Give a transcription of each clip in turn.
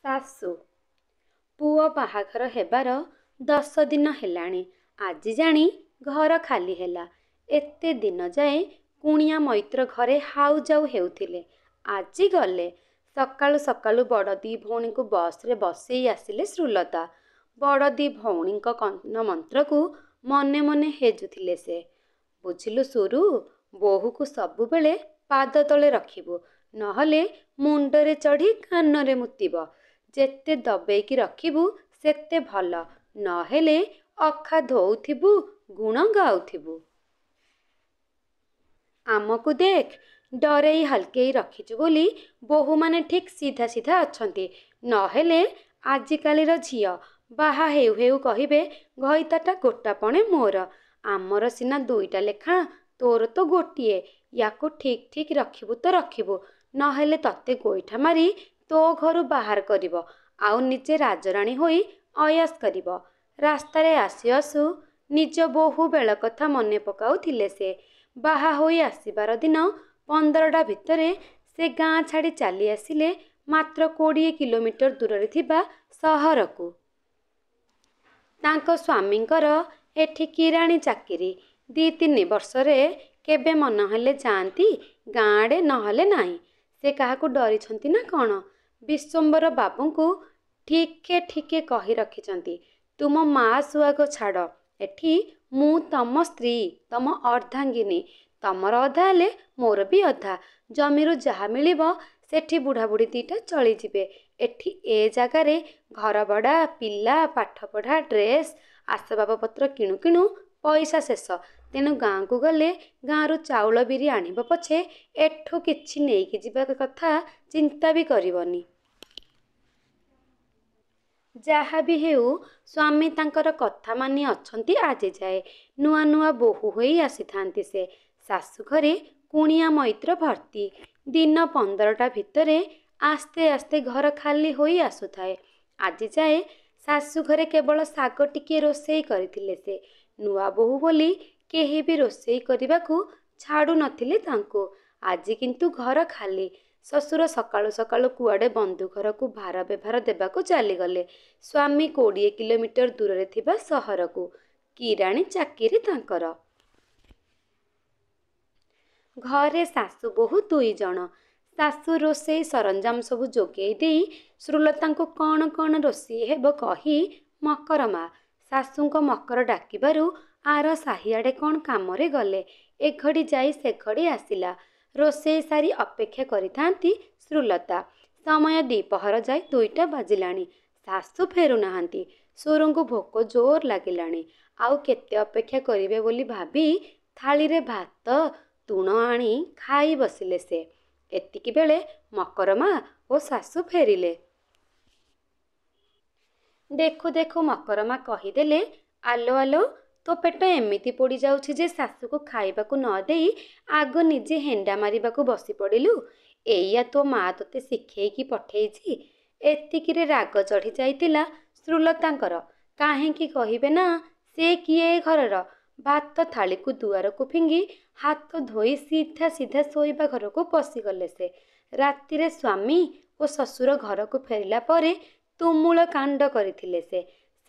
ଶାଶୁ ପୁଅ ବାହାଘର ହେବାର 10 ଦିନ ହେଲାଣି। ଆଜି ଜାଣି ଘର ଖାଲି ହେଲା। ଏତେ ଦିନ ଯାଏ କୁଣିଆ ମୈତ୍ର ଘରେ ହାଉଯାଉ ହେଉଥିଲେ। ଆଜି ଗଲେ। ସକାଳୁ ସକାଳୁ ବଡ଼ ଦି ଭଉଣୀଙ୍କୁ ବସରେ ବସେଇ ଆସିଲେ ଶ୍ରୁଲତା। ବଡ଼ ଦି ଭଉଣୀଙ୍କ କର୍ଣ୍ଣ ମନ୍ତ୍ରକୁ ମନେ ମନେ ହେଜୁଥିଲେ ସେ। ବୁଝିଲୁ ସୁରୁ, ବୋହୂକୁ ସବୁବେଳେ ପାଦ ତଳେ ରଖିବୁ, ନହେଲେ ମୁଣ୍ଡରେ ଚଢ଼ି କାନରେ ମୁତିବ। ଯେତେ ଦବେଇକି ରଖିବୁ ସେତେ ଭଲ, ନହେଲେ ଅଖା ଧୋଉଥିବୁ ଗୁଣ ଗାଉଥିବୁ। ଆମକୁ ଦେଖ, ଡରେଇ ହଲକେଇ ରଖିଛୁ ବୋଲି ବୋହୂମାନେ ଠିକ୍ ସିଧା ସିଧା ଅଛନ୍ତି। ନହେଲେ ଆଜିକାଲିର ଝିଅ ବାହା ହେଉ ହେଉ କହିବେ ଘଇତାଟା ଗୋଟାପଣେ ମୋର। ଆମର ସିନା 2ଟା ଲେଖାଁ, ତୋର ତ ଗୋଟିଏ। ୟାକୁ ଠିକ୍ ଠିକ୍ ରଖିବୁ ତ ରଖିବୁ, ନହେଲେ ତତେ ଗୋଇଠା ମାରି ତୋ ଘରୁ ବାହାର କରିବ, ଆଉ ନିଜେ ରାଜରାଣୀ ହୋଇ ଅୟସ କରିବ। ରାସ୍ତାରେ ଆସୁ ଆସୁ ନିଜ ବୋହୂ ବେଳ କଥା ମନେ ପକାଉଥିଲେ ସେ। ବାହା ହୋଇ ଆସିବାର ଦିନ 15ଟା ଭିତରେ ସେ ଗାଁ ଛାଡ଼ି ଚାଲି ଆସିଲେ ମାତ୍ର 20 କିଲୋମିଟର ଦୂରରେ ଥିବା ସହରକୁ। ତାଙ୍କ ସ୍ୱାମୀଙ୍କର ଏଠି କିରାଣୀ ଚାକିରି। 2-3 ବର୍ଷରେ କେବେ ମନ ହେଲେ ଯାଆନ୍ତି ଗାଁ ଆଡ଼େ, ନହେଲେ ନାହିଁ। ସେ କାହାକୁ ଡରିଛନ୍ତି ନା କ'ଣ? ବିଶ୍ୱମ୍ବର ବାବୁଙ୍କୁ ଠିକେ ଠିକେ କହି ରଖିଛନ୍ତି, ତୁମ ମା ସୁଆଗ ଛାଡ଼, ଏଠି ମୁଁ ତମ ସ୍ତ୍ରୀ, ତମ ଅର୍ଦ୍ଧାଙ୍ଗିନୀ। ତମର ଅଧା ହେଲେ ମୋର ବି ଅଧା। ଜମିରୁ ଯାହା ମିଳିବ ସେଠି ବୁଢ଼ାବୁଢ଼ୀ 2ଟା ଚଳିଯିବେ। ଏଠି ଏ ଜାଗାରେ ଘର ଭଡ଼ା, ପିଲା ପାଠପଢ଼ା, ଡ୍ରେସ୍, ଆସବାବପତ୍ର କିଣୁ କିଣୁ ପଇସା ଶେଷ। ତେଣୁ ଗାଁକୁ ଗଲେ ଗାଁରୁ ଚାଉଳ ବିରି ଆଣିବ ପଛେ ଏଠୁ କିଛି ନେଇକି ଯିବା କଥା ଚିନ୍ତା ବି କରିବନି। ଯାହା ବି ହେଉ ସ୍ୱାମୀ ତାଙ୍କର କଥା ମାନି ଅଛନ୍ତି ଆଜି ଯାଏ। ନୂଆ ନୂଆ ବୋହୂ ହୋଇ ଆସିଥାନ୍ତି ସେ। ଶାଶୁ ଘରେ କୁଣିଆ ମୈତ୍ର ଭର୍ତ୍ତି। ଦିନ 15ଟା ଭିତରେ ଆସ୍ତେ ଆସ୍ତେ ଘର ଖାଲି ହୋଇ ଆସୁଥାଏ। ଆଜି ଯାଏ ଶାଶୁ ଘରେ କେବଳ ଶାଗ ଟିକିଏ ରୋଷେଇ କରିଥିଲେ ସେ। ନୂଆ ବୋହୂ ବୋଲି କେହି ବି ରୋଷେଇ କରିବାକୁ ଛାଡ଼ୁ ନଥିଲେ ତାଙ୍କୁ। ଆଜି କିନ୍ତୁ ଘର ଖାଲି। ଶ୍ୱଶୁର ସକାଳୁ ସକାଳୁ କୁଆଡ଼େ ବନ୍ଧୁ ଘରକୁ ଭାର ବେଭାର ଦେବାକୁ ଚାଲିଗଲେ। ସ୍ୱାମୀ 20 କିଲୋମିଟର ଦୂରରେ ଥିବା ସହରକୁ। କିରାଣୀ ଚାକିରି ତାଙ୍କର। ଘରେ ଶାଶୁ ବୋହୂ 2 ଜଣ। ଶାଶୁ ରୋଷେଇ ସରଞ୍ଜାମ ସବୁ ଯୋଗେଇ ଦେଇ ଶ୍ରୁଲତାଙ୍କୁ କ'ଣ କ'ଣ ରୋଷେଇ ହେବ କହି ମକରମା। ଶାଶୁଙ୍କ ମକର ଡାକିବାରୁ ଆର ସାହିଆଡ଼େ କ'ଣ କାମରେ ଗଲେ। ଏଘଡ଼ି ଯାଇ ସେଘଡ଼ି ଆସିଲା। ରୋଷେଇ ସାରି ଅପେକ୍ଷା କରିଥାନ୍ତି ଶ୍ରୁଲତା। ସମୟ ଦ୍ୱିପହର ଯାଇ 2ଟା ବାଜିଲାଣି। ଶାଶୁ ଫେରୁନାହାନ୍ତି। ସୁରୁଙ୍କୁ ଭୋକ ଜୋର ଲାଗିଲାଣି। ଆଉ କେତେ ଅପେକ୍ଷା କରିବେ ବୋଲି ଭାବି ଥାଳିରେ ଭାତ ତୁଣ ଆଣି ଖାଇ ବସିଲେ ସେ। ଏତିକିବେଳେ ମକରମା ଓ ଶାଶୁ ଫେରିଲେ। ଦେଖୁ ଦେଖୁ ମକରମା କହିଦେଲେ, ଆଲୋ ଆଲୋ, ତୋ ପେଟ ଏମିତି ପୋଡ଼ି ଯାଉଛି ଯେ ଶାଶୁକୁ ଖାଇବାକୁ ନ ଦେଇ ଆଗ ନିଜେ ହେଣ୍ଡା ମାରିବାକୁ ବସି ପଡ଼ିଲୁ। ଏଇଆ ତୋ ମା ତୋତେ ଶିଖେଇକି ପଠେଇଛି। ଏତିକିରେ ରାଗ ଚଢ଼ି ଯାଇଥିଲା ଶ୍ରୁଲତାଙ୍କର। କାହିଁକି କହିବେ ନା, ସେ କିଏ ଏ ଘରର। ଭାତ ଥାଳିକୁ ଦୁଆରକୁ ଫିଙ୍ଗି ହାତ ଧୋଇ ସିଧା ସିଧା ଶୋଇବା ଘରକୁ ପଶିଗଲେ ସେ। ରାତିରେ ସ୍ୱାମୀ ଓ ଶ୍ୱଶୁର ଘରକୁ ଫେରିଲା ପରେ ତୁମୁଳ କାଣ୍ଡ କରିଥିଲେ ସେ।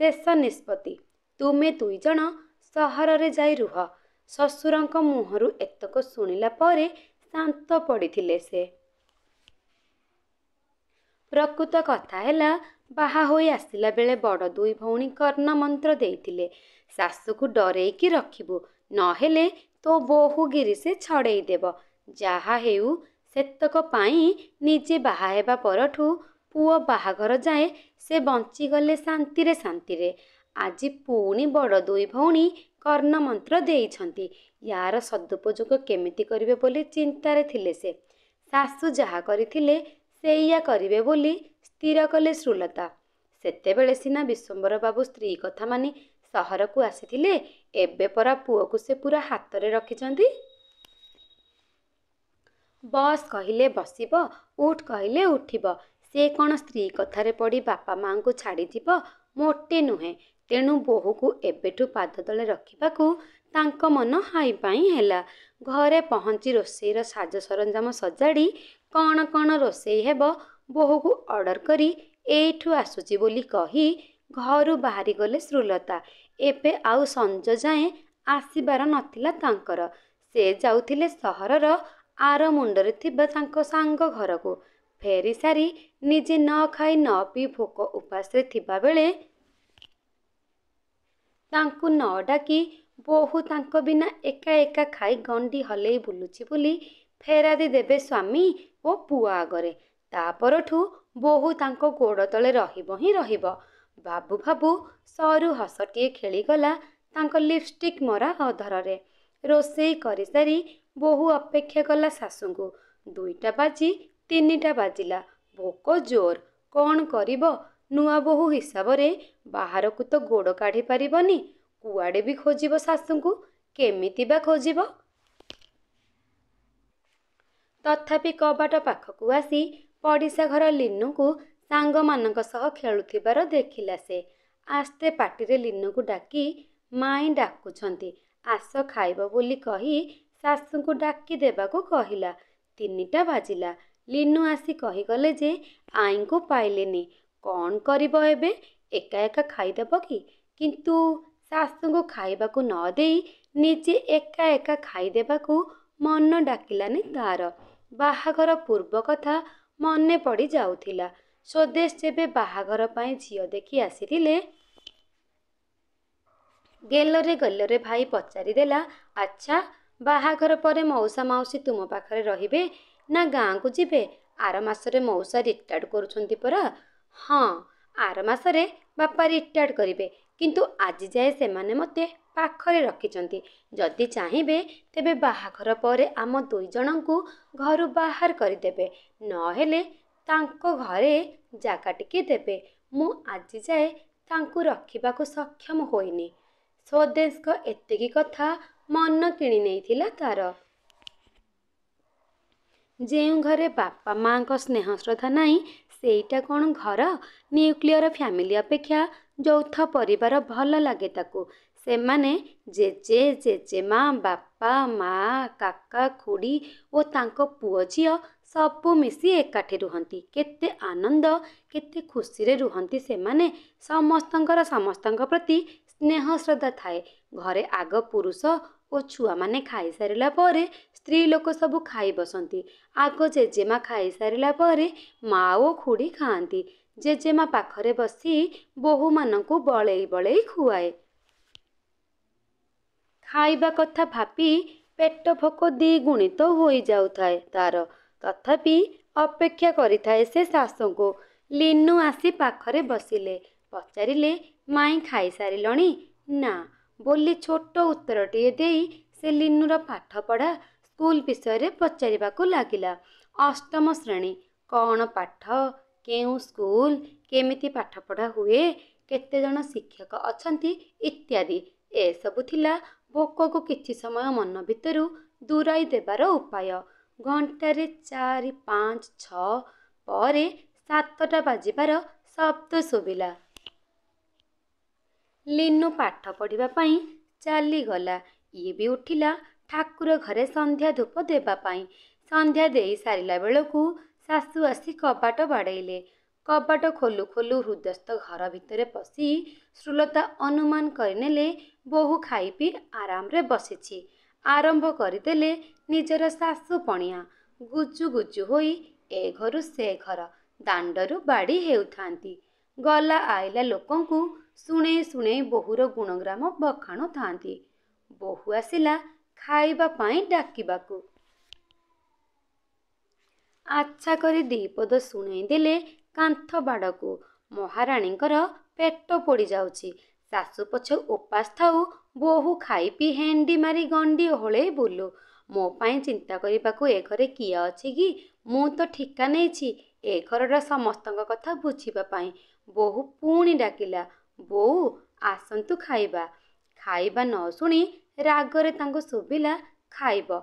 ଶେଷ ନିଷ୍ପତ୍ତି, ତୁମେ 2 ଜଣ ସହରରେ ଯାଇ ରୁହ। ଶ୍ୱଶୁରଙ୍କ ମୁହଁରୁ ଏତକ ଶୁଣିଲା ପରେ ଶାନ୍ତ ପଡ଼ିଥିଲେ ସେ। ପ୍ରକୃତ କଥା ହେଲା, ବାହା ହୋଇ ଆସିଲା ବେଳେ ବଡ଼ 2 ଭଉଣୀ କର୍ଣ୍ଣ ମନ୍ତ୍ର ଦେଇଥିଲେ, ଶାଶୁକୁ ଡରେଇକି ରଖିବୁ, ନହେଲେ ତୋ ବୋହୂଗିରି ସେ ଛଡ଼େଇ ଦେବ। ଯାହା ହେଉ ସେତକ ପାଇଁ ନିଜେ ବାହା ହେବା ପରଠୁ ପୁଅ ବାହାଘର ଯାଏ ସେ ବଞ୍ଚିଗଲେ ଶାନ୍ତିରେ ଶାନ୍ତିରେ। ଆଜି ପୁଣି ବଡ଼ 2 ଭଉଣୀ କର୍ଣ୍ଣ ମନ୍ତ୍ର ଦେଇଛନ୍ତି। ୟାର ସଦୁପଯୋଗ କେମିତି କରିବେ ବୋଲି ଚିନ୍ତାରେ ଥିଲେ ସେ। ଶାଶୁ ଯାହା କରିଥିଲେ ସେଇଆ କରିବେ ବୋଲି ସ୍ଥିର କଲେ ଶ୍ରୁଲତା। ସେତେବେଳେ ସିନା ବିଶ୍ୱମ୍ବର ବାବୁ ସ୍ତ୍ରୀ କଥା ମାନି ସହରକୁ ଆସିଥିଲେ, ଏବେ ପରା ପୁଅକୁ ସେ ପୁରା ହାତରେ ରଖିଛନ୍ତି। ବସ୍ କହିଲେ ବସିବ, ଉଠ କହିଲେ ଉଠିବ। ସେ କ'ଣ ସ୍ତ୍ରୀ କଥାରେ ପଡ଼ି ବାପା ମାଆଙ୍କୁ ଛାଡ଼ିଯିବ? ମୋଟେ ନୁହେଁ। ତେଣୁ ବୋହୂକୁ ଏବେଠୁ ପାଦ ତଳେ ରଖିବାକୁ ତାଙ୍କ ମନ ହାଇ ପାଇଁ ହେଲା। ଘରେ ପହଞ୍ଚି ରୋଷେଇର ସାଜ ସରଞ୍ଜାମ ସଜାଡ଼ି କ'ଣ କ'ଣ ରୋଷେଇ ହେବ ବୋହୂକୁ ଅର୍ଡ଼ର କରି ଏଇଠୁ ଆସୁଛି ବୋଲି କହି ଘରୁ ବାହାରିଗଲେ ଶ୍ରୁଲତା। ଏବେ ଆଉ ସଞ୍ଜ ଯାଏଁ ଆସିବାର ନଥିଲା ତାଙ୍କର। ସେ ଯାଉଥିଲେ ସହରର ଆର ମୁଣ୍ଡରେ ଥିବା ତାଙ୍କ ସାଙ୍ଗ ଘରକୁ। ଫେରି ସାରି ନିଜେ ନ ଖାଇ ନ ପିଇ ଭୋକ ଉପାସରେ ଥିବାବେଳେ ତାଙ୍କୁ ନ ଡାକି ବୋହୂ ତାଙ୍କ ବିନା ଏକା ଏକା ଖାଇ ଗଣ୍ଡି ହଲେଇ ବୁଲୁଛି ବୋଲି ଫେରାଦି ଦେବେ ସ୍ୱାମୀ ଓ ପୁଅ ଆଗରେ। ତା ପରଠୁ ବୋହୂ ତାଙ୍କ ଗୋଡ଼ ତଳେ ରହିବ ହିଁ ରହିବ। ଭାବୁ ଭାବୁ ସରୁ ହସଟିଏ ଖେଳିଗଲା ତାଙ୍କ ଲିପଷ୍ଟିକ୍ ମରା ଅଧରରେ। ରୋଷେଇ କରିସାରି ବୋହୂ ଅପେକ୍ଷା କଲା ଶାଶୁଙ୍କୁ। 2ଟା ବାଜି 3ଟା ବାଜିଲା। ଭୋକ ଜୋର। କ'ଣ କରିବ? ନୂଆ ବୋହୂ ହିସାବରେ ବାହାରକୁ ତ ଗୋଡ଼ କାଢ଼ି ପାରିବନି। କୁଆଡ଼େ ବି ଖୋଜିବ ଶାଶୁଙ୍କୁ? କେମିତି ବା ଖୋଜିବ? ତଥାପି କବାଟ ପାଖକୁ ଆସି ପଡ଼ିଶା ଘର ଲିନୁକୁ ସାଙ୍ଗମାନଙ୍କ ସହ ଖେଳୁଥିବାର ଦେଖିଲା ସେ। ଆସ୍ତେ ପାଟିରେ ଲିନୁକୁ ଡାକି ମାଇଁ ଡାକୁଛନ୍ତି ଆସ ଖାଇବ ବୋଲି କହି ଶାଶୁଙ୍କୁ ଡାକି ଦେବାକୁ କହିଲା। 3ଟା ବାଜିଲା। ଲିନୁ ଆସି କହିଗଲେ ଯେ ଆଈଙ୍କୁ ପାଇଲେନି। କ'ଣ କରିବ ଏବେ? ଏକା ଏକା ଖାଇଦେବ କି? କିନ୍ତୁ ଶାଶୁଙ୍କୁ ଖାଇବାକୁ ନ ଦେଇ ନିଜେ ଏକା ଏକା ଖାଇଦେବାକୁ ମନ ଡାକିଲାନି ତା'ର। ବାହାଘର ପୂର୍ବ କଥା ମନେ ପଡ଼ି ଯାଉଥିଲା। ସ୍ୱଦେଶ ଯେବେ ବାହାଘର ପାଇଁ ଝିଅ ଦେଖି ଆସିଥିଲେ ଗେଲରେ ଗେଲରେ ଭାଇ ପଚାରିଦେଲା ଆଚ୍ଛା ବାହାଘର ପରେ ମଉସା ମାଉସୀ ତୁମ ପାଖରେ ରହିବେ ନା ଗାଁକୁ ଯିବେ? ଆର ମାସରେ ମଉସା ରିଟାୟାର୍ଡ଼ କରୁଛନ୍ତି ପରା? ହଁ, ଆର ମାସରେ ବାପା ରିଟାୟାର୍ଡ଼ କରିବେ। କିନ୍ତୁ ଆଜି ଯାଏ ସେମାନେ ମୋତେ ପାଖରେ ରଖିଛନ୍ତି। ଯଦି ଚାହିଁବେ ତେବେ ବାହାଘର ପରେ ଆମ 2 ଜଣଙ୍କୁ ଘରୁ ବାହାର କରିଦେବେ। ନହେଲେ ତାଙ୍କ ଘରେ ଜାଗା ଟିକେ ଦେବେ। ମୁଁ ଆଜି ଯାଏ ତାଙ୍କୁ ରଖିବାକୁ ସକ୍ଷମ ହୋଇନି। ସ୍ୱଦେଶଙ୍କ ଏତିକି କଥା ମନ କିଣି ନେଇଥିଲା ତା'ର। ଯେଉଁ ଘରେ ବାପା ମାଆଙ୍କ ସ୍ନେହ ଶ୍ରଦ୍ଧା ନାହିଁ ସେଇଟା କ'ଣ ଘର? ନ୍ୟୁକ୍ଲିୟର ଫ୍ୟାମିଲି ଅପେକ୍ଷା ଯୌଥ ପରିବାର ଭଲ ଲାଗେ ତାକୁ। ସେମାନେ ଜେଜେ ଜେଜେମା ବାପା ମା' କାକା ଖୁଡ଼ୀ ଓ ତାଙ୍କ ପୁଅ ଝିଅ ସବୁ ମିଶି ଏକାଠି ରୁହନ୍ତି। କେତେ ଆନନ୍ଦ କେତେ ଖୁସିରେ ରୁହନ୍ତି ସେମାନେ। ସମସ୍ତଙ୍କର ସମସ୍ତଙ୍କ ପ୍ରତି ସ୍ନେହ ଶ୍ରଦ୍ଧା ଥାଏ। ଘରେ ଆଗ ପୁରୁଷ ଓ ଛୁଆମାନେ ଖାଇସାରିଲା ପରେ ସ୍ତ୍ରୀ ଲୋକ ସବୁ ଖାଇ ବସନ୍ତି। ଆଗ ଜେଜେମା ଖାଇସାରିଲା ପରେ ମା ଓ ଖୁଡ଼ୀ ଖାଆନ୍ତି। ଜେଜେମା ପାଖରେ ବସି ବୋହୂମାନଙ୍କୁ ବଳେଇ ବଳେଇ ଖୁଆଏ। ଖାଇବା କଥା ଭାବି ପେଟ ଭୋକ ଦ୍ୱିଗୁଣିତ ହୋଇଯାଉଥାଏ ତା'ର। ତଥାପି ଅପେକ୍ଷା କରିଥାଏ ସେ ଶାଶୁଙ୍କୁ। ଲିନୁ ଆସି ପାଖରେ ବସିଲେ। ପଚାରିଲେ ମାଇଁ ଖାଇସାରିଲଣି? ନା ବୋଲି ଛୋଟ ଉତ୍ତରଟିଏ ଦେଇ ସେ ଲିନୁର ପାଠପଢ଼ା ସ୍କୁଲ ବିଷୟରେ ପଚାରିବାକୁ ଲାଗିଲା। 8ମ ଶ୍ରେଣୀ। କ'ଣ ପାଠ? କେଉଁ ସ୍କୁଲ? କେମିତି ପାଠପଢ଼ା ହୁଏ? କେତେଜଣ ଶିକ୍ଷକ ଅଛନ୍ତି? ଇତ୍ୟାଦି। ଏସବୁ ଥିଲା ଭୋକକୁ କିଛି ସମୟ ମନ ଭିତରୁ ଦୂରାଇ ଦେବାର ଉପାୟ। ଘଣ୍ଟାରେ 4, 5, 6 ପରେ 7ଟା ବାଜିବାର ଶବ୍ଦ ଶୁଭିଲା। ଲିନୁ ପାଠ ପଢ଼ିବା ପାଇଁ ଚାଲିଗଲା। ଇଏ ବି ଉଠିଲା ଠାକୁର ଘରେ ସନ୍ଧ୍ୟା ଧୂପ ଦେବା ପାଇଁ। ସନ୍ଧ୍ୟା ଦେଇ ସାରିଲା ବେଳକୁ ଶାଶୁ ଆସି କବାଟ ବାଡ଼େଇଲେ। କବାଟ ଖୋଲୁ ଖୋଲୁ ହୃଦୟସ୍ଥ ଘର ଭିତରେ ପଶି ଶ୍ରୁଲତା ଅନୁମାନ କରିନେଲେ ବୋହୂ ଖାଇ ପିଇ ଆରାମରେ ବସିଛି। ଆରମ୍ଭ କରିଦେଲେ ନିଜର ଶାଶୁ ପଣିଆ। ଗୁଜୁ ଗୁଜୁ ହୋଇ ଏ ଘରୁ ସେ ଘର ଦାଣ୍ଡରୁ ବାଡ଼ି ହେଉଥାନ୍ତି। ଗଲା ଆଇଲା ଲୋକଙ୍କୁ ଶୁଣେଇ ଶୁଣେଇ ବୋହୂର ଗୁଣଗ୍ରାମ ବଖାଣୁଥାନ୍ତି। ବୋହୂ ଆସିଲା ଖାଇବା ପାଇଁ ଡାକିବାକୁ। ଆଚ୍ଛା କରି 2 ପଦ ଶୁଣେଇ ଦେଲେ କାନ୍ଥ ବାଡ଼କୁ। ମହାରାଣୀଙ୍କର ପେଟ ପୋଡ଼ି ଯାଉଛି। ଶାଶୁ ପଛେ ଉପାସ ଥାଉ ବୋହୂ ଖାଇ ପିଇ ହେଣ୍ଡି ମାରି ଗଣ୍ଡି ଓହଳେଇ ବୁଲୁ। ମୋ ପାଇଁ ଚିନ୍ତା କରିବାକୁ ଏ ଘରେ କିଏ ଅଛି କି? ମୁଁ ତ ଠିକା ନେଇଛି ଏ ଘରର ସମସ୍ତଙ୍କ କଥା ବୁଝିବା ପାଇଁ। ବୋହୂ ପୁଣି ଡାକିଲା ବୋଉ ଆସନ୍ତୁ ଖାଇବା। ଖାଇବା ନ ଶୁଣି ରାଗରେ ତାଙ୍କୁ ଶୁଭିଲା ଖାଇବ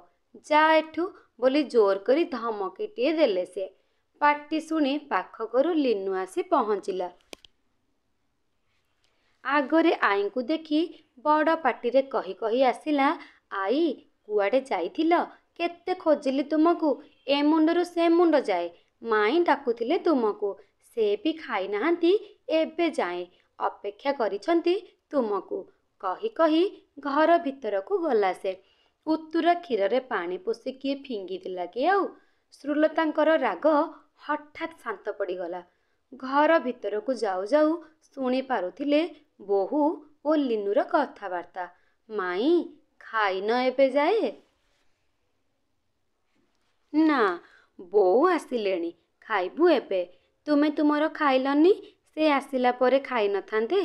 ଯା ଏଠୁ ବୋଲି ଜୋର କରି ଧମକିଟିଏ ଦେଲେ ସେ। ପାଟି ଶୁଣି ପାଖ ଘରୁ ଲିନୁ ଆସି ପହଞ୍ଚିଲା। ଆଗରେ ଆଈଙ୍କୁ ଦେଖି ବଡ଼ ପାଟିରେ କହି କହି ଆସିଲା ଆଈ କୁଆଡ଼େ ଯାଇଥିଲ? କେତେ ଖୋଜିଲି ତୁମକୁ ଏ ମୁଣ୍ଡରୁ ସେ ମୁଣ୍ଡ ଯାଏ। ମାଇଁ ଡାକୁଥିଲେ ତୁମକୁ, ସେ ବି ଖାଇନାହାନ୍ତି ଏବେ ଯାଏଁ, ଅପେକ୍ଷା କରିଛନ୍ତି ତୁମକୁ। କହି କହି ଘର ଭିତରକୁ ଗଲା ସେ। ଉତ୍ତୁର କ୍ଷୀରରେ ପାଣି ପୋଷି କିଏ ଫିଙ୍ଗିଦେଲା କି ଆଉ? ଶ୍ରୁଲତାଙ୍କର ରାଗ ହଠାତ୍ ଶାନ୍ତ ପଡ଼ିଗଲା। ଘର ଭିତରକୁ ଯାଉ ଯାଉ ଶୁଣି ପାରୁଥିଲେ ବୋହୂ ଓ ଲିନୁର କଥାବାର୍ତ୍ତା। ମାଇଁ ଖାଇନ ଏବେ ଯାଏ? ନା, ବୋଉ ଆସିଲେଣି, ଖାଇବୁ ଏବେ। ତୁମେ ତୁମର ଖାଇଲନି, ସେ ଆସିଲା ପରେ ଖାଇନଥାନ୍ତେ?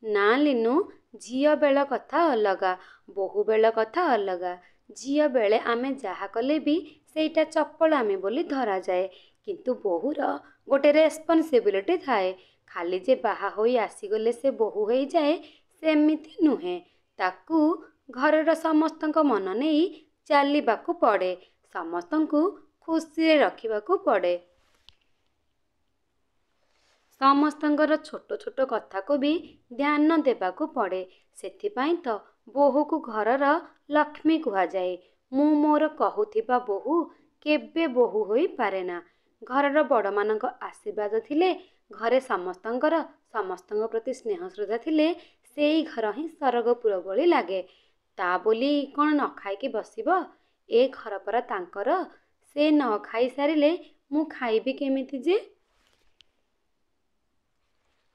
ନା ଲିନୁ, ଝିଅ ବେଳ କଥା ଅଲଗା, ବୋହୂ ବେଳ କଥା ଅଲଗା। ଝିଅ ବେଳେ ଆମେ ଯାହା କଲେ ବି ସେଇଟା ଚପଳାମି ବୋଲି ଧରାଯାଏ, କିନ୍ତୁ ବୋହୂର ଗୋଟେ ରେସ୍ପନ୍ସିବିଲିଟି ଥାଏ। ଖାଲି ଯେ ବାହା ହୋଇ ଆସିଗଲେ ସେ ବୋହୂ ହେଇଯାଏ ସେମିତି ନୁହେଁ। ତାକୁ ଘରର ସମସ୍ତଙ୍କ ମନ ନେଇ ଚାଲିବାକୁ ପଡ଼େ, ସମସ୍ତଙ୍କୁ ଖୁସିରେ ରଖିବାକୁ ପଡ଼େ। ସମସ୍ତଙ୍କର ଛୋଟ ଛୋଟ କଥାକୁ ବି ଧ୍ୟାନ ଦେବାକୁ ପଡ଼େ। ସେଥିପାଇଁ ତ ବୋହୂକୁ ଘରର ଲକ୍ଷ୍ମୀ କୁହାଯାଏ। ମୁଁ ମୋର କହୁଥିବା ବୋହୂ କେବେ ବୋହୂ ହୋଇପାରେନା। ଘରର ବଡ଼ମାନଙ୍କ ଆଶୀର୍ବାଦ ଥିଲେ ଘରେ ସମସ୍ତଙ୍କ ପ୍ରତି ସ୍ନେହ ଶ୍ରଦ୍ଧା ଥିଲେ ସେଇ ଘର ହିଁ ସରଗପୁର ଭଳି ଲାଗେ। ତା ବୋଲି କ'ଣ ନ ଖାଇକି ବସିବ? ଏ ଘର ପରା ତାଙ୍କର, ସେ ନ ଖାଇସାରିଲେ ମୁଁ ଖାଇବି କେମିତି ଯେ?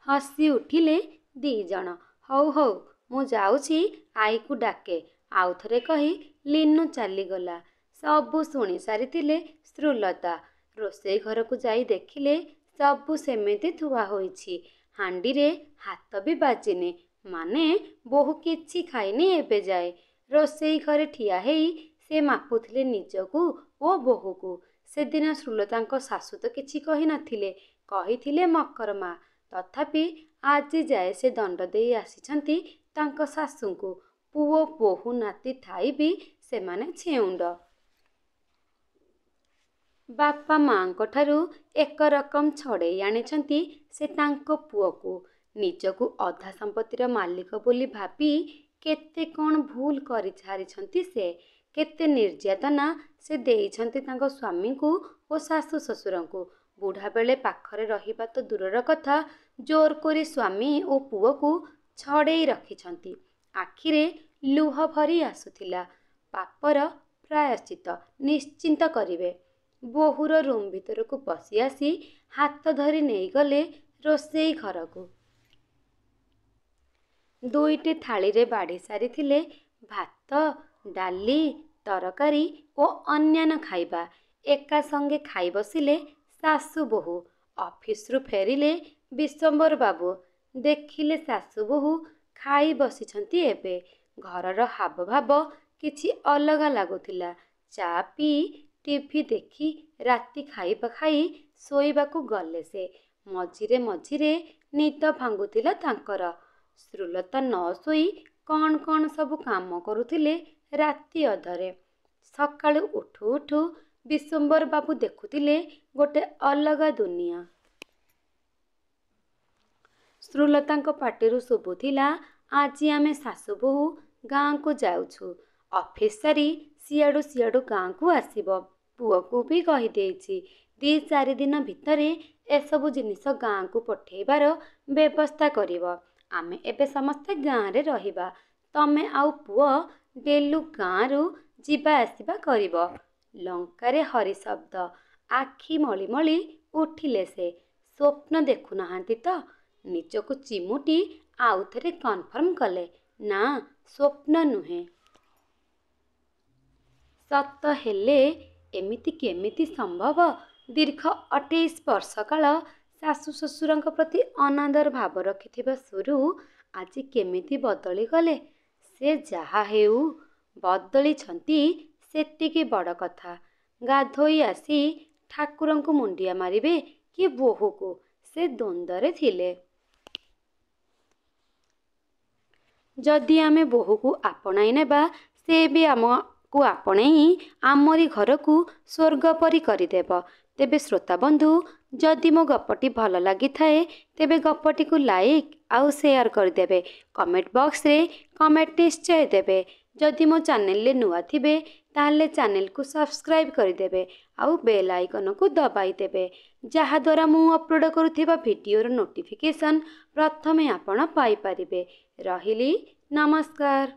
ହସି ଉଠିଲେ ଦି ଜଣ। ହଉ ହଉ, ମୁଁ ଯାଉଛି ଆଈକୁ ଡାକେ, ଆଉଥରେ କହି ଲିନୁ ଚାଲିଗଲା। ସବୁ ଶୁଣି ସାରିଥିଲେ ଶ୍ରୁଲତା। ରୋଷେଇ ଘରକୁ ଯାଇ ଦେଖିଲେ ସବୁ ସେମିତି ଥୁଆ ହୋଇଛି। ହାଣ୍ଡିରେ ହାତ ବି ବାଜିନି, ମାନେ ବୋହୂ କିଛି ଖାଇନି ଏବେ ଯାଏ। ରୋଷେଇ ଘରେ ଠିଆ ହେଇ ସେ ମାପୁଥିଲେ ନିଜକୁ ଓ ବୋହୂକୁ। ସେଦିନ ଶ୍ରୁଲତାଙ୍କ ଶାଶୁ ତ କିଛି କହିନଥିଲେ, କହିଥିଲେ ମକରମା। ତଥାପି ଆଜି ଯାଏ ସେ ଦଣ୍ଡ ଦେଇ ଆସିଛନ୍ତି ତାଙ୍କ ଶାଶୁଙ୍କୁ। ପୁଅ ବୋହୂ ନାତି ଥାଇ ବି ସେମାନେ ଛେଉଣ୍ଡ। ବାପା ମାଙ୍କ ଠାରୁ ଏକରକମ ଛଡ଼େଇ ଆଣିଛନ୍ତି ସେ ତାଙ୍କ ପୁଅକୁ। ନିଜକୁ ଅଧା ସମ୍ପତ୍ତିର ମାଲିକ ବୋଲି ଭାବି କେତେ କ'ଣ ଭୁଲ କରି ସାରିଛନ୍ତି ସେ। କେତେ ନିର୍ଯାତନା ସେ ଦେଇଛନ୍ତି ତାଙ୍କ ସ୍ୱାମୀଙ୍କୁ ଓ ଶାଶୁ ଶ୍ୱଶୁରଙ୍କୁ। ବୁଢ଼ା ବେଳେ ପାଖରେ ରହିବା ତ ଦୂରର କଥା, ଜୋର କରି ସ୍ୱାମୀ ଓ ପୁଅକୁ ଛଡ଼େଇ ରଖିଛନ୍ତି। ଆଖିରେ ଲୁହ ଭରି ଆସୁଥିଲା। ପାପର ପ୍ରାୟଶ୍ଚିତ ନିଶ୍ଚିନ୍ତ କରିବେ। ବୋହୂର ରୁମ୍ ଭିତରକୁ ପଶି ଆସି ହାତ ଧରି ନେଇଗଲେ ରୋଷେଇ ଘରକୁ। ଦୁଇଟି ଥାଳିରେ ବାଢ଼ି ସାରିଥିଲେ ଭାତ, ଡାଲି, ତରକାରୀ ଓ ଅନ୍ୟାନ୍ୟ ଖାଇବା। ଏକା ସଙ୍ଗେ ଖାଇ ବସିଲେ ଶାଶୁ ବୋହୂ। ଅଫିସରୁ ଫେରିଲେ ବିଶ୍ୱମ୍ବର ବାବୁ। ଦେଖିଲେ ଶାଶୁ ବୋହୂ ଖାଇ ବସିଛନ୍ତି ଏବେ। ଘରର ହାବଭାବ କିଛି ଅଲଗା ଲାଗୁଥିଲା। ଚା ପିଇ ଟିଭି ଦେଖି ରାତି ଖାଇବା ଖାଇ ଶୋଇବାକୁ ଗଲେ ସେ। ମଝିରେ ମଝିରେ ନିଦ ଭାଙ୍ଗୁଥିଲା ତାଙ୍କର। ଶ୍ରୁଲତା ନ ଶୋଇ କ'ଣ କ'ଣ ସବୁ କାମ କରୁଥିଲେ ରାତି ଅଧରେ। ସକାଳୁ ଉଠୁ ଉଠୁ ବିଶ୍ୱମ୍ବର ବାବୁ ଦେଖୁଥିଲେ ଗୋଟେ ଅଲଗା ଦୁନିଆ। ଶ୍ରୁଲତାଙ୍କ ପାଟିରୁ ଶୁଭୁଥିଲା, ଆଜି ଆମେ ଶାଶୁ ବୋହୂ ଗାଁକୁ ଯାଉଛୁ। ଅଫିସ ସାରି ସିଆଡ଼ୁ ଗାଁକୁ ଆସିବ। ପୁଅକୁ ବି କହିଦେଇଛି 2-4 ଦିନ ଭିତରେ ଏସବୁ ଜିନିଷ ଗାଁକୁ ପଠେଇବାର ବ୍ୟବସ୍ଥା କରିବ। ଆମେ ଏବେ ସମସ୍ତେ ଗାଁରେ ରହିବା। ତମେ ଆଉ ପୁଅ ଡେଲୁ ଗାଁରୁ ଯିବା ଆସିବା କରିବ। ଲଙ୍କାରେ ହରିଶବ୍ଦ। ଆଖି ମଳି ମଳି ଉଠିଲେ ସେ। ସ୍ୱପ୍ନ ଦେଖୁନାହାନ୍ତି ତ? ନିଜକୁ ଚିମୁଟି ଆଉଥରେ କନଫର୍ମ କଲେ, ନା ସ୍ୱପ୍ନ ନୁହେଁ, ସତ। ହେଲେ ଏମିତି କେମିତି ସମ୍ଭବ? ଦୀର୍ଘ 28 ବର୍ଷ କାଳ ଶାଶୁ ଶ୍ୱଶୁରଙ୍କ ପ୍ରତି ଅନାଦର ଭାବ ରଖିଥିବା ସୁରୁ ଆଜି କେମିତି ବଦଳିଗଲେ? ସେ ଯାହା ହେଉ ବଦଳିଛନ୍ତି ସେତିକି ବଡ଼ କଥା। ଗାଧୋଇ ଆସି ଠାକୁରଙ୍କୁ ମୁଣ୍ଡିଆ ମାରିବେ କି ବୋହୂକୁ, ସେ ଦ୍ୱନ୍ଦ୍ୱରେ ଥିଲେ। ଯଦି ଆମେ ବୋହୂକୁ ଆପଣାଇ ନେବା, ସେ ବି ଆମକୁ ଆପଣେଇ ଆମରି ଘରକୁ ସ୍ୱର୍ଗ ପରି କରିଦେବ। ତେବେ ଶ୍ରୋତାବନ୍ଧୁ, ଯଦି ମୋ ଗପଟି ଭଲ ଲାଗିଥାଏ ତେବେ ଗପଟିକୁ ଲାଇକ୍ ଆଉ ସେୟାର କରିଦେବେ। କମେଣ୍ଟ ବକ୍ସରେ କମେଣ୍ଟ ନିଶ୍ଚୟ ଦେବେ। जदि मो चैनल नुआ थिबे ताहले चैनल को सब्सक्राइब करदेबे आउ बेल आइकन को दबाई देबे जहा द्वारा मु अपलोड करुथिबा वीडियोर नोटिफिकेशन प्रथमे आपण पाई परिबे। रहिली नमस्कार।